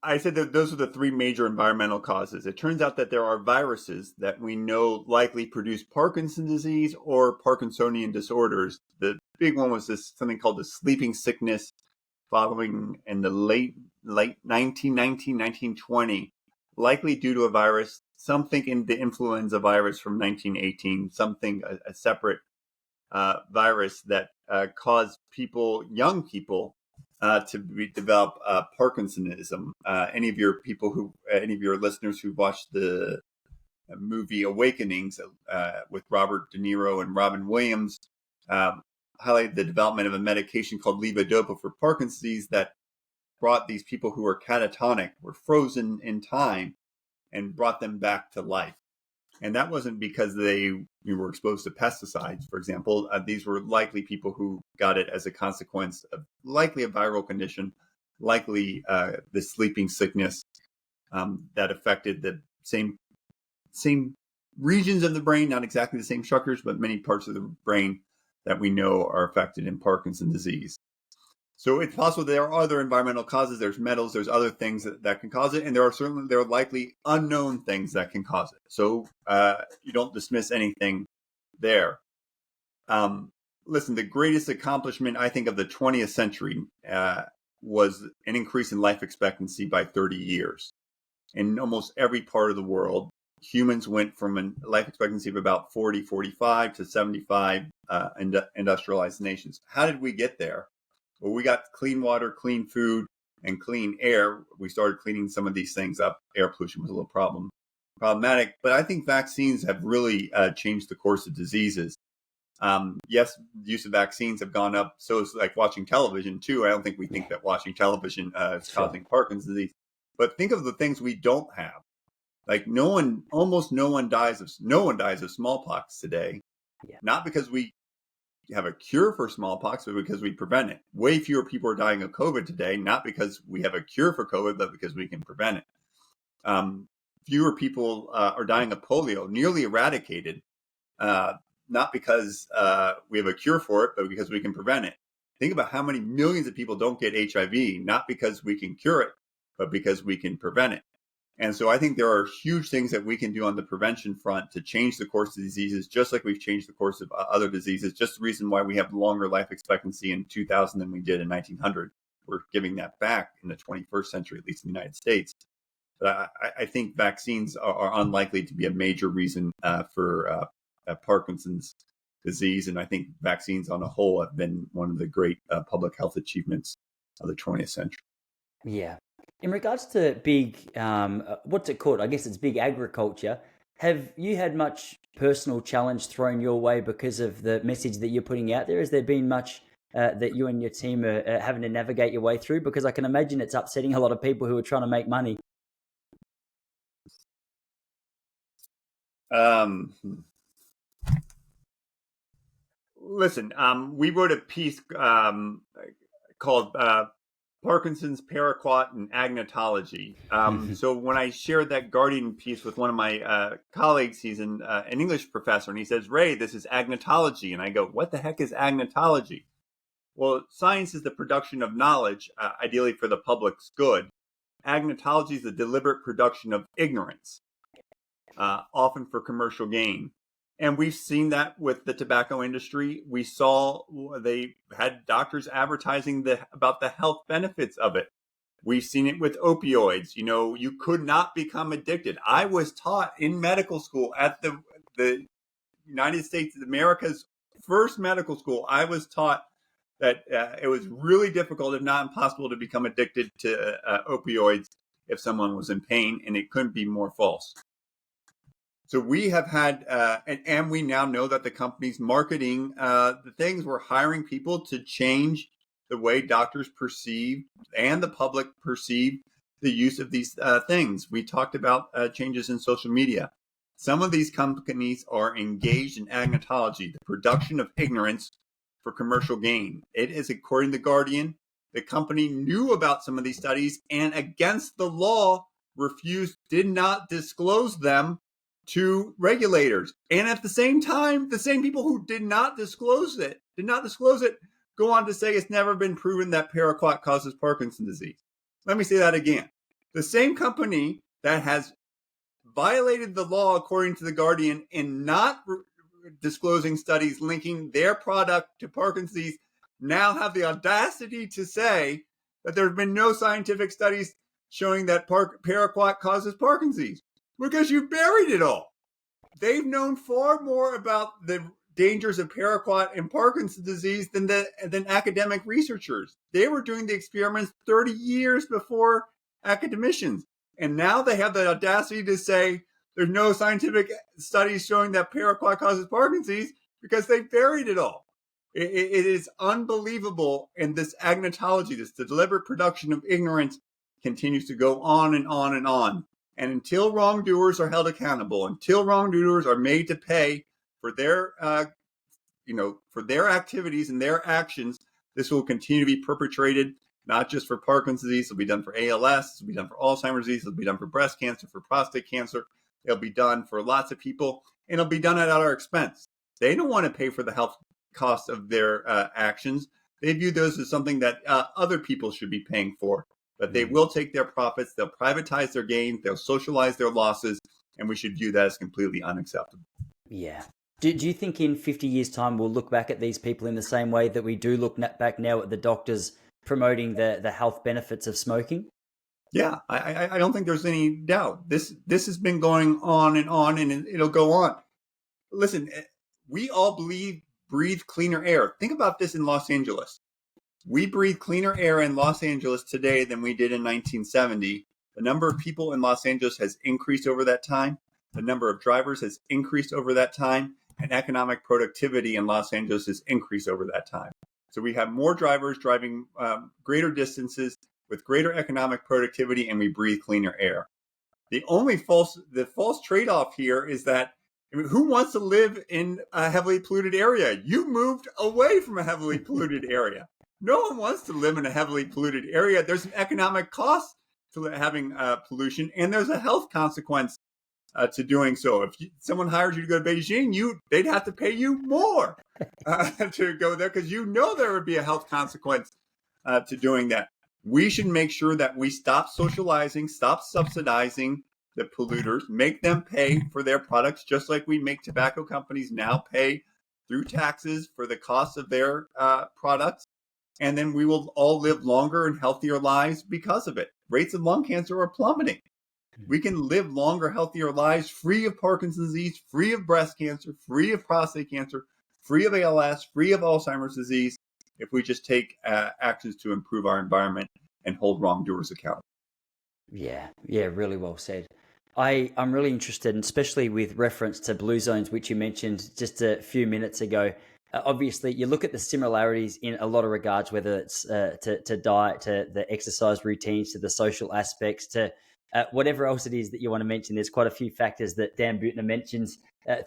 I said that those are the three major environmental causes. It turns out that there are viruses that we know likely produce Parkinson's disease or Parkinsonian disorders. The big one was something called the sleeping sickness following in the late 1919, 1920, likely due to a virus. Some think in the influenza virus from 1918, something a separate virus that caused young people, to develop Parkinsonism. Any of your listeners who watched the movie Awakenings with Robert De Niro and Robin Williams highlighted the development of a medication called levodopa for Parkinson's disease that brought these people who were catatonic, were frozen in time, and brought them back to life. And that wasn't because they were exposed to pesticides, for example. These were likely people who got it as a consequence of likely a viral condition, likely the sleeping sickness that affected the same regions of the brain, not exactly the same structures, but many parts of the brain that we know are affected in Parkinson's disease. So it's possible there are other environmental causes. There's metals, there's other things that can cause it, and there are likely unknown things that can cause it. So you don't dismiss anything there. Listen, the greatest accomplishment, I think, of the 20th century was an increase in life expectancy by 30 years. In almost every part of the world, humans went from a life expectancy of about 40, 45 to 75 industrialized nations. How did we get there? Well, we got clean water, clean food, and clean air. We started cleaning some of these things up. Air pollution was a little problematic, but I think vaccines have really changed the course of diseases. Yes, the use of vaccines have gone up. So it's like watching television too. I don't think we think that watching television is causing Parkinson's disease, but think of the things we don't have. Like almost no one dies of smallpox today. Yeah. Not because we have a cure for smallpox, but because we prevent it. Way fewer people are dying of COVID today, not because we have a cure for COVID, but because we can prevent it. Fewer people are dying of polio, nearly eradicated, not because we have a cure for it, but because we can prevent it. Think about how many millions of people don't get HIV, not because we can cure it, but because we can prevent it. And so I think there are huge things that we can do on the prevention front to change the course of diseases, just like we've changed the course of other diseases. Just the reason why we have longer life expectancy in 2000 than we did in 1900. We're giving that back in the 21st century, at least in the United States. But I think vaccines are unlikely to be a major reason for Parkinson's disease. And I think vaccines on a whole have been one of the great public health achievements of the 20th century. Yeah. In regards to big, what's it called? I guess it's big agriculture. Have you had much personal challenge thrown your way because of the message that you're putting out there? Has there been much that you and your team are having to navigate your way through? Because I can imagine it's upsetting a lot of people who are trying to make money. Listen, we wrote a piece called Parkinson's, Paraquat, and Agnotology. So when I shared that Guardian piece with one of my colleagues, he's an English professor, and he says, "Ray, this is Agnotology." And I go, "What the heck is Agnotology?" Well, science is the production of knowledge, ideally for the public's good. Agnotology is the deliberate production of ignorance, often for commercial gain. And we've seen that with the tobacco industry. We saw they had doctors advertising about the health benefits of it. We've seen it with opioids. You know, you could not become addicted. I was taught in medical school at the United States, America's first medical school. I was taught that it was really difficult, if not impossible, to become addicted to opioids if someone was in pain, and it couldn't be more false. So we have had, and we now know that the companies marketing the things, we're hiring people to change the way doctors perceive and the public perceive the use of these things. We talked about changes in social media. Some of these companies are engaged in agnotology, the production of ignorance for commercial gain. It is, according to The Guardian, the company knew about some of these studies and against the law did not disclose them to regulators. And at the same time, the same people who did not disclose it, go on to say it's never been proven that paraquat causes Parkinson's disease. Let me say that again. The same company that has violated the law, according to The Guardian, in not disclosing studies linking their product to Parkinson's disease, now have the audacity to say that there have been no scientific studies showing that paraquat causes Parkinson's disease, because you buried it all. They've known far more about the dangers of paraquat and Parkinson's disease than academic researchers. They were doing the experiments 30 years before academicians. And now they have the audacity to say there's no scientific studies showing that paraquat causes Parkinson's disease because they buried it all. It is unbelievable. And this agnotology, the deliberate production of ignorance, continues to go on and on and on. And until wrongdoers are held accountable, until wrongdoers are made to pay for their, for their activities and their actions, this will continue to be perpetrated, not just for Parkinson's disease. It'll be done for ALS. It'll be done for Alzheimer's disease. It'll be done for breast cancer, for prostate cancer. It'll be done for lots of people, and it'll be done at our expense. They don't want to pay for the health costs of their actions. They view those as something that other people should be paying for. But they will take their profits, they'll privatize their gains, they'll socialize their losses, and we should view that as completely unacceptable. Yeah. Do you think in 50 years' time we'll look back at these people in the same way that we do look back now at the doctors promoting the health benefits of smoking? Yeah, I don't think there's any doubt. This has been going on, and it'll go on. Listen, we all breathe cleaner air. Think about this in Los Angeles. We breathe cleaner air in Los Angeles today than we did in 1970. The number of people in Los Angeles has increased over that time. The number of drivers has increased over that time. And economic productivity in Los Angeles has increased over that time. So we have more drivers driving greater distances with greater economic productivity, and we breathe cleaner air. The false trade-off here is that, who wants to live in a heavily polluted area? You moved away from a heavily polluted area. No one wants to live in a heavily polluted area. There's an economic cost to having pollution, and there's a health consequence to doing so. If someone hires you to go to Beijing, they'd have to pay you more to go there, because there would be a health consequence to doing that. We should make sure that we stop socializing, stop subsidizing the polluters, make them pay for their products, just like we make tobacco companies now pay through taxes for the cost of their products. And then we will all live longer and healthier lives because of it. Rates of lung cancer are plummeting. We can live longer, healthier lives, free of Parkinson's disease, free of breast cancer, free of prostate cancer, free of ALS, free of Alzheimer's disease, if we just take actions to improve our environment and hold wrongdoers accountable. Yeah, really well said. I'm really interested, and especially with reference to blue zones, which you mentioned just a few minutes ago. Obviously, you look at the similarities in a lot of regards, whether it's to diet, to the exercise routines, to the social aspects, to whatever else it is that you want to mention. There's quite a few factors that Dan Buettner mentions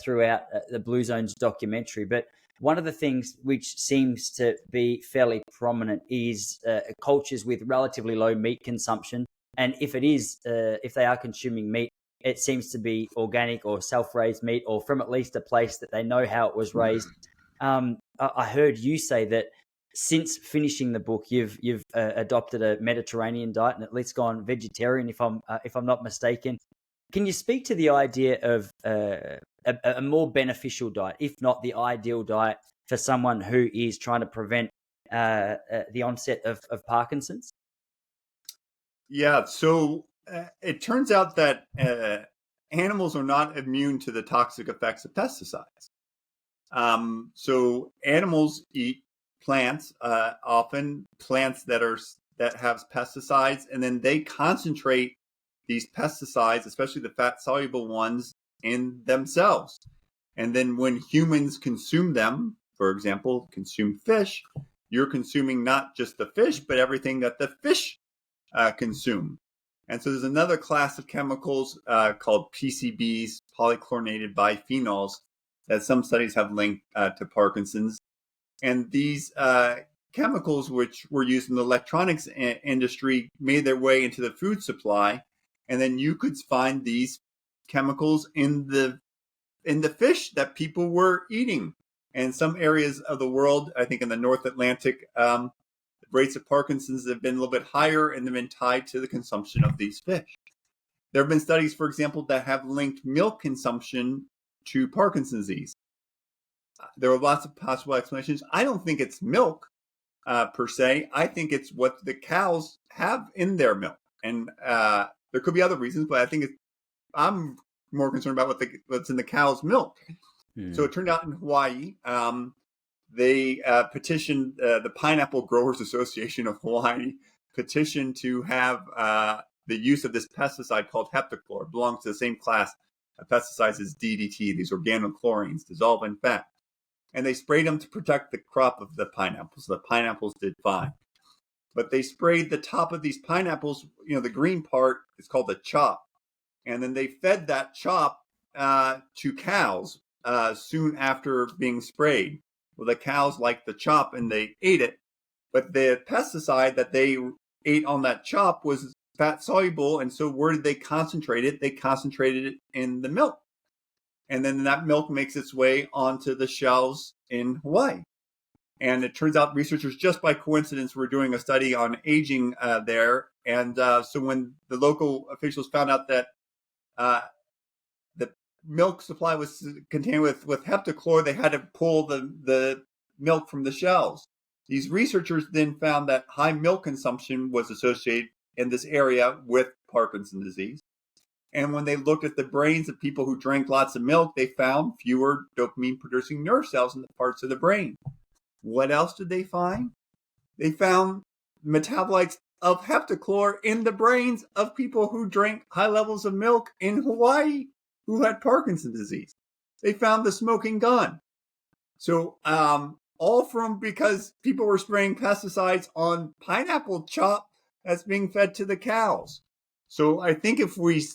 throughout the Blue Zones documentary. But one of the things which seems to be fairly prominent is cultures with relatively low meat consumption. And if they are consuming meat, it seems to be organic or self-raised meat, or from at least a place that they know how it was raised. I heard you say that since finishing the book, you've adopted a Mediterranean diet and at least gone vegetarian, if I'm not mistaken. Can you speak to the idea of a more beneficial diet, if not the ideal diet, for someone who is trying to prevent the onset of Parkinson's? Yeah, so it turns out that animals are not immune to the toxic effects of pesticides. So animals eat plants, often plants that have pesticides, and then they concentrate these pesticides, especially the fat soluble ones, in themselves. And then when humans consume them, for example, consume fish, you're consuming not just the fish, but everything that the fish consume. And so there's another class of chemicals called PCBs, polychlorinated biphenyls, that some studies have linked to Parkinson's. And these chemicals, which were used in the electronics industry, made their way into the food supply. And then you could find these chemicals in the fish that people were eating. And some areas of the world, I think in the North Atlantic, rates of Parkinson's have been a little bit higher and have been tied to the consumption of these fish. There have been studies, for example, that have linked milk consumption to Parkinson's disease. There are lots of possible explanations. I don't think it's milk per se. I think it's what the cows have in their milk. And there could be other reasons, but I think I'm more concerned about what's in the cow's milk. So it turned out in Hawaii, they petitioned the Pineapple Growers Association of Hawaii petitioned to have the use of this pesticide called heptachlor. It belongs to the same class of pesticides as DDT, these organochlorines, dissolve in fat. And they sprayed them to protect the crop of the pineapples. The pineapples did fine. But they sprayed the top of these pineapples, the green part is called the chop. And then they fed that chop to cows soon after being sprayed. Well, the cows liked the chop and they ate it, but the pesticide that they ate on that chop was fat soluble. And so where did they concentrate it? They concentrated it in the milk. And then that milk makes its way onto the shelves in Hawaii. And it turns out researchers, just by coincidence, were doing a study on aging there. And so when the local officials found out that the milk supply was contained with heptachlor, they had to pull the milk from the shelves. These researchers then found that high milk consumption was associated in this area with Parkinson's disease. And when they looked at the brains of people who drank lots of milk, they found fewer dopamine-producing nerve cells in the parts of the brain. What else did they find? They found metabolites of heptachlor in the brains of people who drank high levels of milk in Hawaii who had Parkinson's disease. They found the smoking gun. So all from because people were spraying pesticides on pineapple chop that's being fed to the cows. So I think if we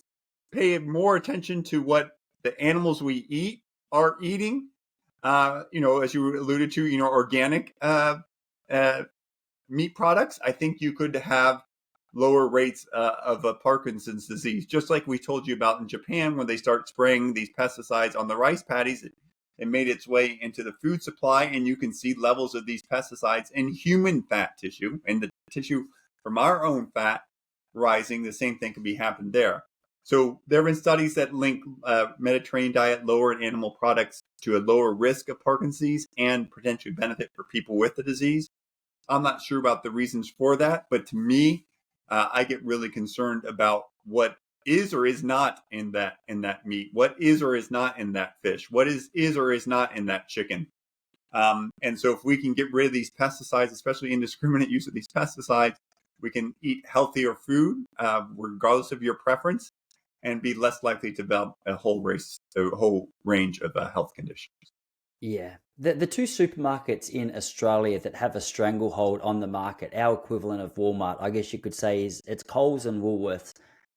pay more attention to what the animals we eat are eating, as you alluded to, organic meat products, I think you could have lower rates of Parkinson's disease. Just like we told you about in Japan, when they start spraying these pesticides on the rice paddies, it made its way into the food supply, and you can see levels of these pesticides in human fat tissue, and the tissue from our own fat rising. The same thing can be happened there. So there have been studies that link Mediterranean diet, lower in animal products, to a lower risk of Parkinson's and potentially benefit for people with the disease. I'm not sure about the reasons for that, but to me, I get really concerned about what is or is not in that meat, what is or is not in that fish, what is or is not in that chicken. And so if we can get rid of these pesticides, especially indiscriminate use of these pesticides, we can eat healthier food, regardless of your preference, and be less likely to develop a whole range of health conditions. Yeah. The two supermarkets in Australia that have a stranglehold on the market, our equivalent of Walmart, I guess you could say, it's Coles and Woolworths.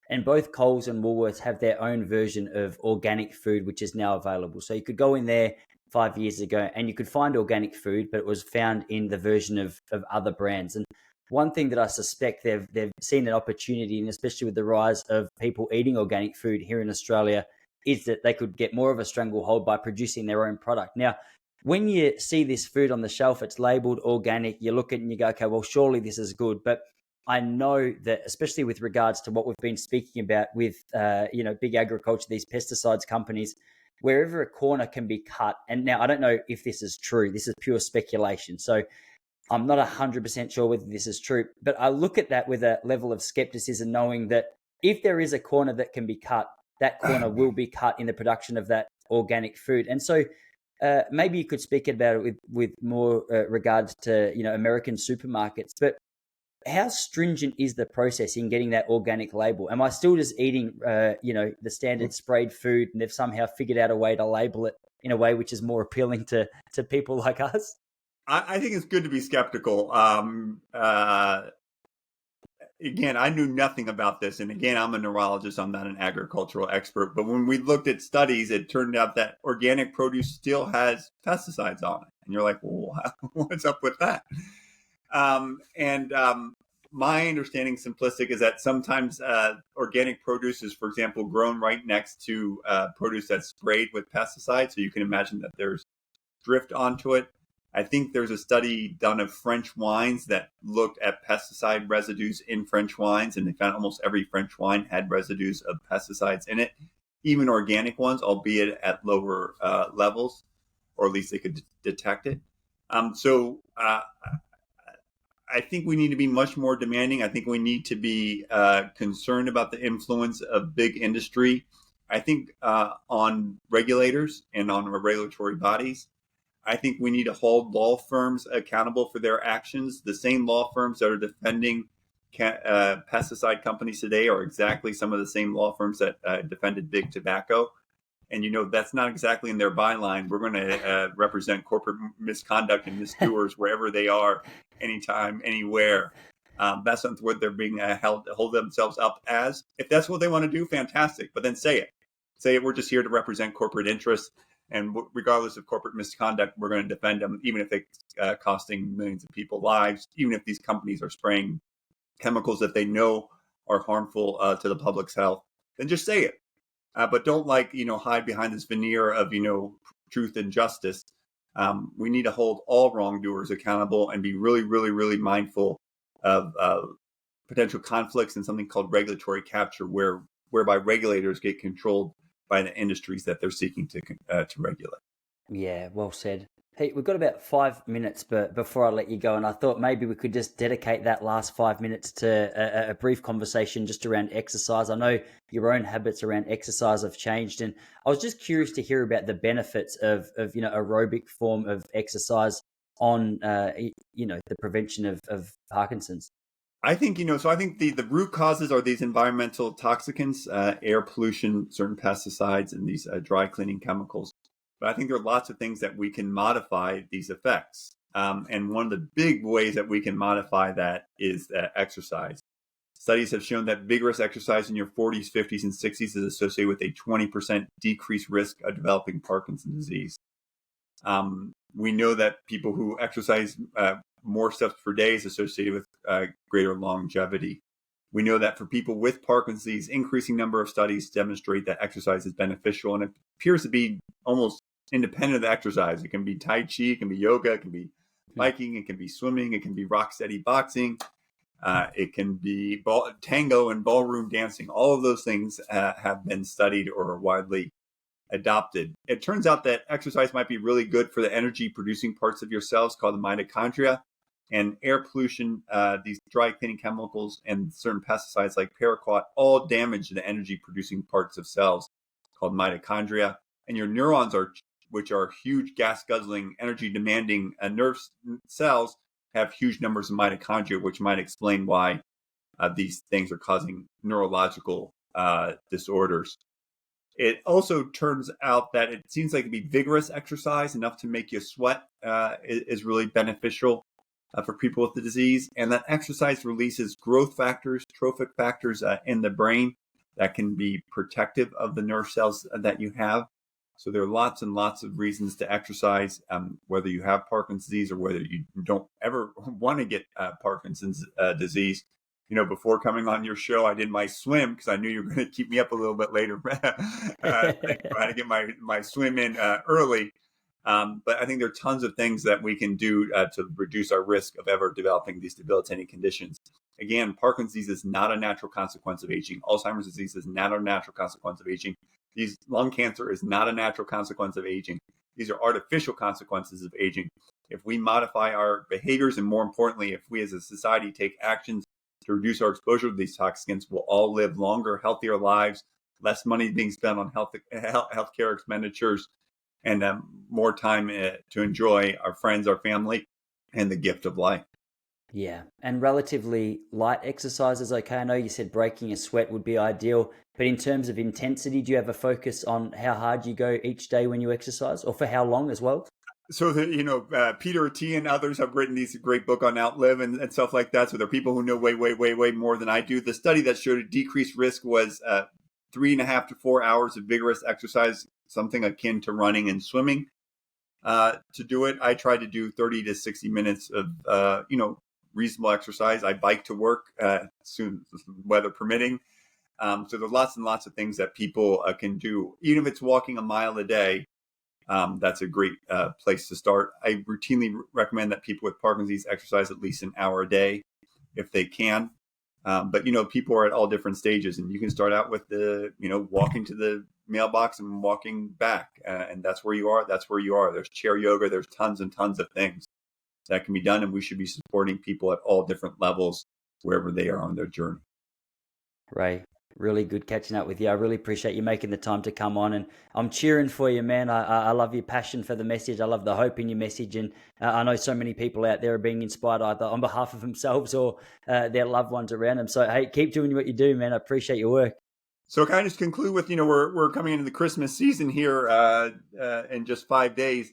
And both Coles and Woolworths have their own version of organic food, which is now available. So you could go in there 5 years ago and you could find organic food, but it was found in the version of other brands. And one thing that I suspect they've seen an opportunity, and especially with the rise of people eating organic food here in Australia, is that they could get more of a stranglehold by producing their own product. Now, when you see this food on the shelf, it's labeled organic, you look at it and you go, okay, well, surely this is good. But I know that, especially with regards to what we've been speaking about with, big agriculture, these pesticides companies, wherever a corner can be cut. And now I don't know if this is true. This is pure speculation. So I'm not 100% sure whether this is true, but I look at that with a level of skepticism, knowing that if there is a corner that can be cut, that corner will be cut in the production of that organic food. And so maybe you could speak about it with more regards to, American supermarkets, but how stringent is the process in getting that organic label? Am I still just eating, the standard sprayed food, and they've somehow figured out a way to label it in a way which is more appealing to people like us? I think it's good to be skeptical. Again, I knew nothing about this. And again, I'm a neurologist. I'm not an agricultural expert. But when we looked at studies, it turned out that organic produce still has pesticides on it. And you're like, well, what's up with that? My understanding, simplistic, is that sometimes organic produce is, for example, grown right next to produce that's sprayed with pesticides. So you can imagine that there's drift onto it. I think there's a study done of French wines that looked at pesticide residues in French wines, and they found almost every French wine had residues of pesticides in it, even organic ones, albeit at lower levels, or at least they could detect it. I think we need to be much more demanding. I think we need to be concerned about the influence of big industry. I think on regulators and on regulatory bodies. I think we need to hold law firms accountable for their actions. The same law firms that are defending pesticide companies today are exactly some of the same law firms that defended big tobacco. And, that's not exactly in their byline. We're going to represent corporate misconduct and misdoers wherever they are, anytime, anywhere. That's not what they're being hold themselves up as. If that's what they want to do, fantastic. But then say it. Say it. We're just here to represent corporate interests. And regardless of corporate misconduct, we're going to defend them, even if it's costing millions of people lives, even if these companies are spraying chemicals that they know are harmful to the public's health. Then just say it. But don't hide behind this veneer of, truth and justice. We need to hold all wrongdoers accountable and be really, really, really mindful of potential conflicts and something called regulatory capture, whereby regulators get controlled by the industries that they're seeking to regulate. Yeah, well said. Hey, we've got about 5 minutes before I let you go, and I thought maybe we could just dedicate that last 5 minutes to a brief conversation just around exercise. I know your own habits around exercise have changed, and I was just curious to hear about the benefits of aerobic form of exercise on the prevention of Parkinson's. I think, I think the root causes are these environmental toxicants, air pollution, certain pesticides, and these dry cleaning chemicals. But I think there are lots of things that we can modify these effects. And one of the big ways that we can modify that is exercise. Studies have shown that vigorous exercise in your 40s, 50s, and 60s is associated with a 20% decreased risk of developing Parkinson's disease. We know that people who exercise more steps per day is associated with greater longevity. We know that for people with Parkinson's disease, increasing number of studies demonstrate that exercise is beneficial, and it appears to be almost independent of the exercise. It can be Tai Chi, it can be yoga, it can be biking, it can be swimming, it can be rock steady boxing, it can be tango and ballroom dancing. All of those things have been studied or are widely adopted. It turns out that exercise might be really good for the energy producing parts of your cells called the mitochondria. And air pollution, these dry cleaning chemicals, and certain pesticides like paraquat all damage the energy producing parts of cells called mitochondria. And your neurons, which are huge gas guzzling, energy demanding nerve cells, have huge numbers of mitochondria, which might explain why these things are causing neurological disorders. It also turns out that it seems like it'd be vigorous exercise, enough to make you sweat, is really beneficial for people with the disease. And that exercise releases growth factors, trophic factors in the brain that can be protective of the nerve cells that you have. So there are lots and lots of reasons to exercise, whether you have Parkinson's disease or whether you don't ever want to get Parkinson's disease. Before coming on your show, I did my swim because I knew you were going to keep me up a little bit later. Trying to get my swim in early. But I think there are tons of things that we can do to reduce our risk of ever developing these debilitating conditions. Again, Parkinson's disease is not a natural consequence of aging. Alzheimer's disease is not a natural consequence of aging. Lung cancer is not a natural consequence of aging. These are artificial consequences of aging. If we modify our behaviors, and more importantly, if we as a society take actions to reduce our exposure to these toxins, we'll all live longer, healthier lives, less money being spent on healthcare expenditures, and more time to enjoy our friends, our family, and the gift of life. Yeah, and relatively light exercise is okay. I know you said breaking a sweat would be ideal, but in terms of intensity, do you have a focus on how hard you go each day when you exercise, or for how long as well? So Peter T and others have written these great book on Outlive and stuff like that. So there are people who know way more than I do. The study that showed a decreased risk was 3.5 to 4 hours of vigorous exercise, something akin to running and swimming. To do it, I try to do 30 to 60 minutes of reasonable exercise. I bike to work soon, weather permitting. So there's lots and lots of things that people can do, even if it's walking a mile a day. That's a great place to start. I routinely recommend that people with Parkinson's exercise at least an hour a day if they can. But people are at all different stages, and you can start out with walking to the mailbox and walking back, and that's where you are. That's where you are. There's chair yoga. There's tons and tons of things that can be done, and we should be supporting people at all different levels wherever they are on their journey. Ray, really good catching up with you. I really appreciate you making the time to come on, and I'm cheering for you, man. I love your passion for the message. I love the hope in your message, and I know so many people out there are being inspired either on behalf of themselves or their loved ones around them. So, hey, keep doing what you do, man. I appreciate your work. So can I just conclude with, we're coming into the Christmas season here in just 5 days.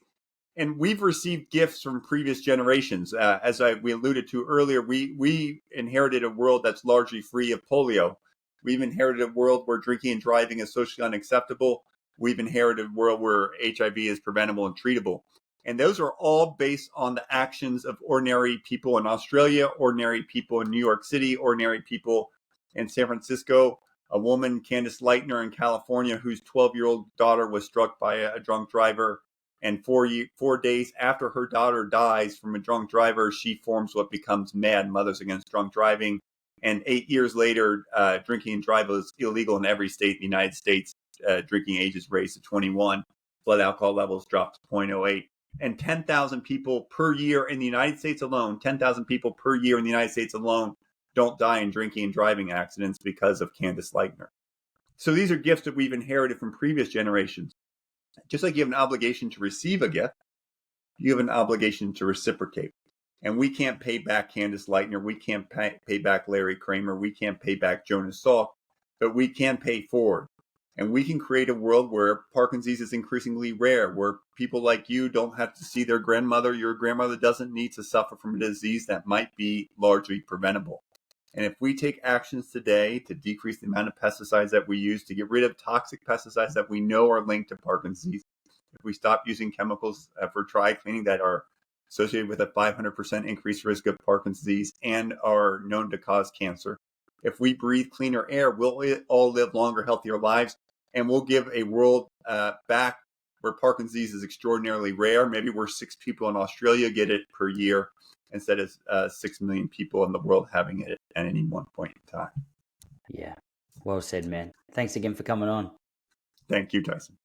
And we've received gifts from previous generations. As we alluded to earlier, we inherited a world that's largely free of polio. We've inherited a world where drinking and driving is socially unacceptable. We've inherited a world where HIV is preventable and treatable. And those are all based on the actions of ordinary people in Australia, ordinary people in New York City, ordinary people in San Francisco. A woman, Candace Leitner in California, whose 12-year-old daughter was struck by a drunk driver. And 4 days after her daughter dies from a drunk driver, she forms what becomes MAD, Mothers Against Drunk Driving. And 8 years later, drinking and driving is illegal in every state in the United States. Drinking age is raised to 21. Blood alcohol levels drop to 0.08. And 10,000 people per year in the United States alone, 10,000 people per year in the United States alone don't die in drinking and driving accidents because of Candace Leitner. So these are gifts that we've inherited from previous generations. Just like you have an obligation to receive a gift, you have an obligation to reciprocate. And we can't pay back Candace Leitner. We can't pay back Larry Kramer. We can't pay back Jonas Salk, but we can pay forward. And we can create a world where Parkinson's disease is increasingly rare, where people like you don't have to see their grandmother. Your grandmother doesn't need to suffer from a disease that might be largely preventable. And if we take actions today to decrease the amount of pesticides that we use, to get rid of toxic pesticides that we know are linked to Parkinson's disease, if we stop using chemicals for dry cleaning that are associated with a 500% increased risk of Parkinson's disease and are known to cause cancer, if we breathe cleaner air, we'll all live longer, healthier lives, and we'll give a world back where Parkinson's disease is extraordinarily rare. Maybe where 6 people in Australia get it per year, instead of 6 million people in the world having it at any one point in time. Yeah, well said, man. Thanks again for coming on. Thank you, Tyson.